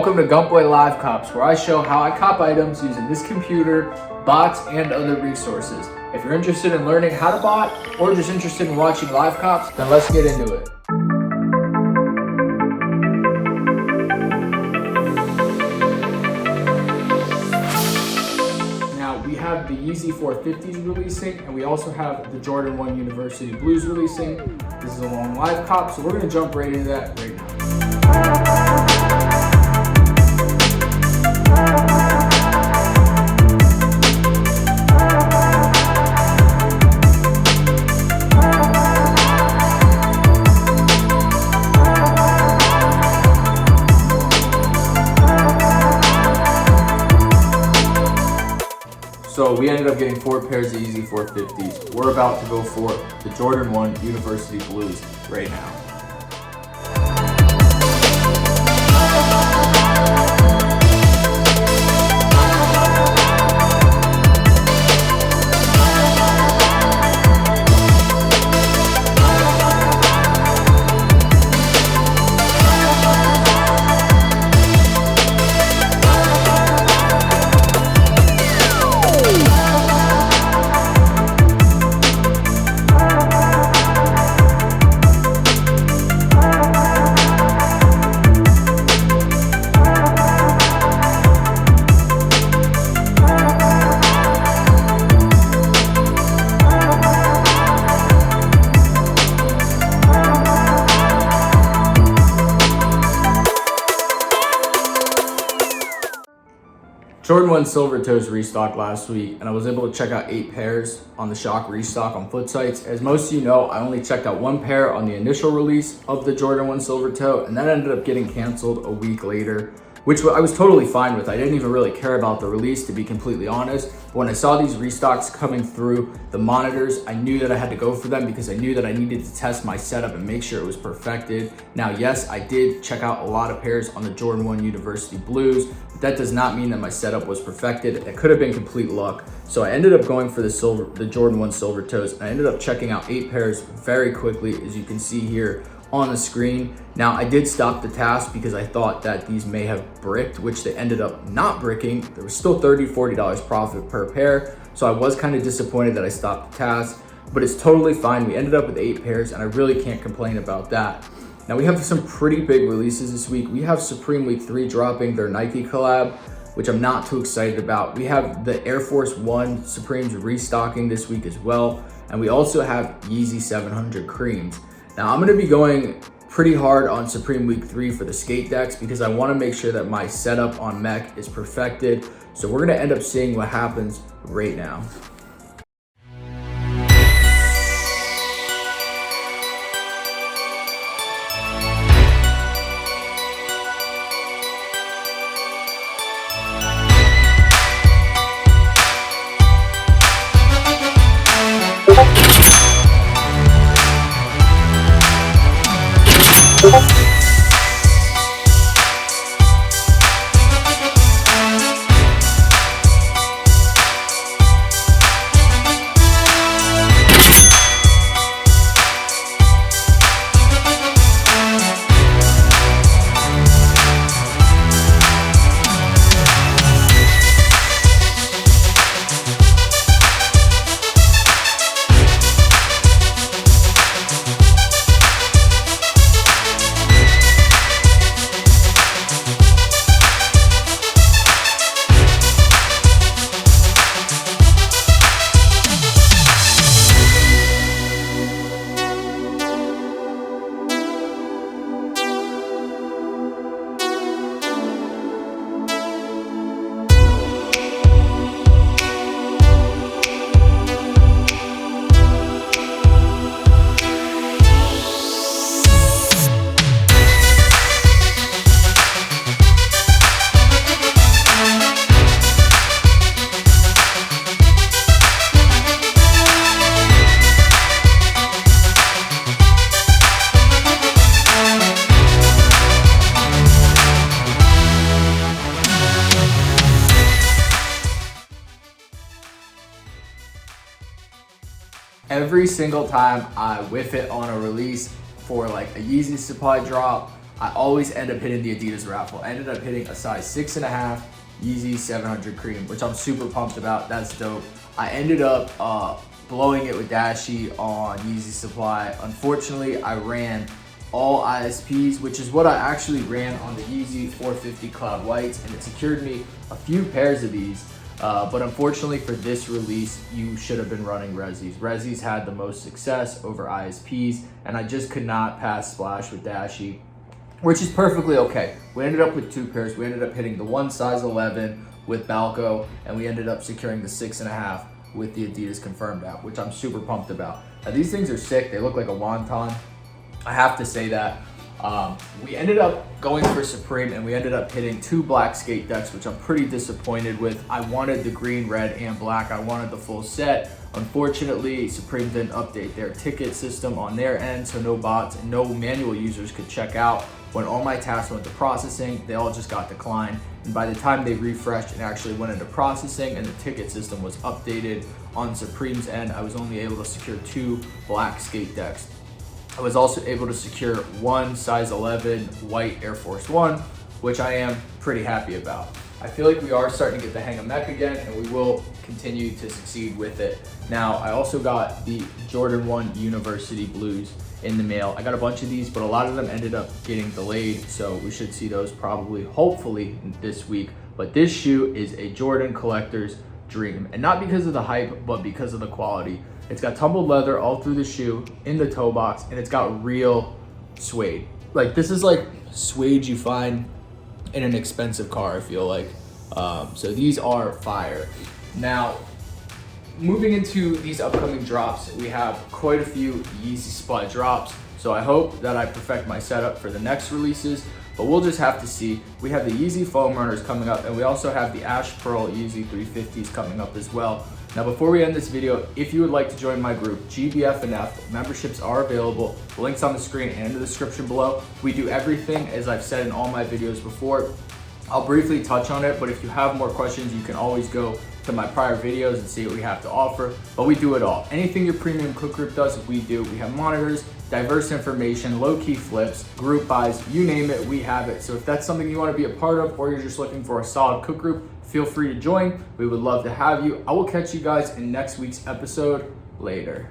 Welcome to Gump Live Cops, where I show how I cop items using this computer, bots, and other resources. If you're interested in learning how to bot, or just interested in watching live cops, then let's get into it. Now, we have the Yeezy 450s releasing, and we also have the Jordan 1 University Blues releasing. This is a long live cop, so we're going to jump right into that right now. So we ended up getting 4 pairs of Yeezy 450s. We're about to go for the Jordan 1 University Blues right now. Jordan 1 Silver Toes restocked last week, and I was able to check out 8 pairs on the Shock restock on Foot Sites. As most of you know, I only checked out 1 pair on the initial release of the Jordan 1 Silver Toe, and that ended up getting canceled a week later, which I was totally fine with. I didn't even really care about the release, to be completely honest. But when I saw these restocks coming through the monitors, I knew that I had to go for them because I knew that I needed to test my setup and make sure it was perfected. Now, yes, I did check out a lot of pairs on the Jordan 1 University Blues, but that does not mean that my setup was perfected. It could have been complete luck. So I ended up going for the Jordan 1 Silver Toes, and I ended up checking out 8 pairs very quickly, as you can see here on the screen. Now, I did stop the task because I thought that these may have bricked, which they ended up not bricking. There was still $30, $40 profit per pair. So I was kind of disappointed that I stopped the task, but it's totally fine. We ended up with 8 pairs, and I really can't complain about that. Now, we have some pretty big releases this week. We have Supreme Week 3 dropping their Nike collab, which I'm not too excited about. We have the Air Force 1 Supremes restocking this week as well. And we also have Yeezy 700 Creams. Now, I'm gonna be going pretty hard on Supreme Week 3 for the skate decks because I wanna make sure that my setup on mech is perfected. So we're gonna end up seeing what happens right now. Every single time I whiff it on a release for like a Yeezy supply drop I always end up hitting the Adidas raffle. I ended up hitting a size 6.5 Yeezy 700 cream, which I'm super pumped about. That's dope. I ended up blowing it with Dashi on Yeezy Supply. Unfortunately, I ran all ISPs, which is what I actually ran on the Yeezy 450 Cloud Whites, and it secured me a few pairs of these. But unfortunately for this release, you should have been running Resis. Resis had the most success over ISPs, and I just could not pass Splash with Dashi, which is perfectly okay. We ended up with 2 pairs. We ended up hitting the one size 11 with Balco, and we ended up securing the 6.5 with the Adidas Confirmed app, which I'm super pumped about. Now, these things are sick. They look like a wonton. I have to say that. We ended up going for Supreme, and we ended up hitting 2 black skate decks, which I'm pretty disappointed with. I wanted the green, red, and black. I wanted the full set. Unfortunately, Supreme didn't update their ticket system on their end, so no bots and no manual users could check out. When all my tasks went to processing, they all just got declined. And by the time they refreshed and actually went into processing and the ticket system was updated on Supreme's end, I was only able to secure 2 black skate decks. I was also able to secure 1 size 11 white Air Force One, which I am pretty happy about. I feel like we are starting to get the hang of mech again, and we will continue to succeed with it. Now, I also got the Jordan 1 University Blues in the mail. I got a bunch of these, but a lot of them ended up getting delayed, so we should see those probably, hopefully, this week. But this shoe is a Jordan collector's dream, and not because of the hype, but because of the quality. It's got tumbled leather all through the shoe, in the toe box, and it's got real suede. Like, this is like suede you find in an expensive car, I feel like. So these are fire. Now, moving into these upcoming drops, we have quite a few Yeezy Supply drops. So I hope that I perfect my setup for the next releases, but we'll just have to see. We have the Yeezy Foam Runners coming up, and we also have the Ash Pearl Yeezy 350s coming up as well. Now, before we end this video, if you would like to join my group, GBF&F, memberships are available. The link's on the screen and in the description below. We do everything, as I've said in all my videos before. I'll briefly touch on it, but if you have more questions, you can always go to my prior videos and see what we have to offer. But we do it all. Anything your premium cook group does, we do. We have monitors, diverse information, low-key flips, group buys, you name it, we have it. So if that's something you want to be a part of, or you're just looking for a solid cook group, feel free to join. We would love to have you. I will catch you guys in next week's episode. Later.